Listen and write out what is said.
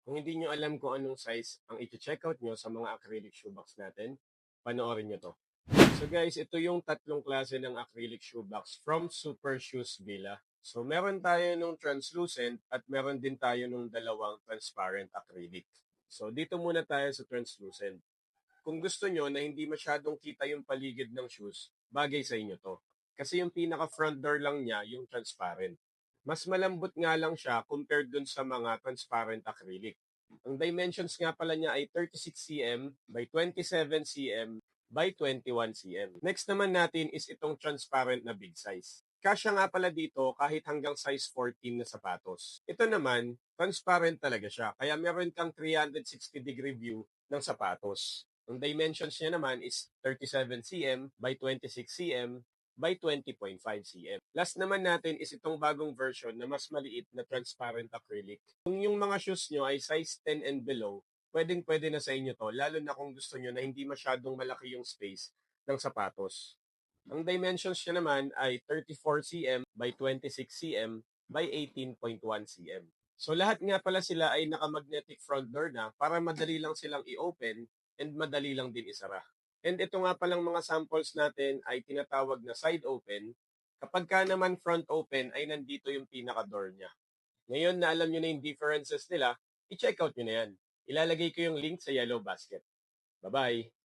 Kung hindi nyo alam kung anong size ang i-checkout nyo sa mga acrylic shoebox natin, panoorin nyo to. So guys, ito yung tatlong klase ng acrylic shoebox from Super Shoes Villa. So meron tayo nung translucent at meron din tayo nung dalawang transparent acrylic. So dito muna tayo sa translucent. Kung gusto nyo na hindi masyadong kita yung paligid ng shoes, bagay sa inyo to. Kasi yung pinaka front door lang niya, yung transparent. Mas malambot nga lang siya compared dun sa mga transparent acrylic. Ang dimensions nga pala niya ay 36 cm by 27 cm by 21 cm. Next naman natin is itong transparent na big size. Kasya nga pala dito kahit hanggang size 14 na sapatos. Ito naman, transparent talaga siya. Kaya meron kang 360-degree view ng sapatos. Ang dimensions niya naman is 37 cm by 26 cm by 20.5 cm. Last naman natin is itong bagong version na mas maliit na transparent acrylic. Kung yung mga shoes nyo ay size 10 and below, pwedeng-pwede na sa inyo to, lalo na kung gusto nyo na hindi masyadong malaki yung space ng sapatos. Ang dimensions niya naman ay 34 cm by 26 cm by 18.1 cm. So lahat nga pala sila ay naka-magnetic front door na para madali lang silang i-open and madali lang din isara. And ito nga palang mga samples natin ay tinatawag na side open. Kapag ka naman front open ay nandito yung pinaka-door niya. Ngayon na alam nyo na yung differences nila, i-check out nyo na yan. Ilalagay ko yung link sa yellow basket. Bye-bye!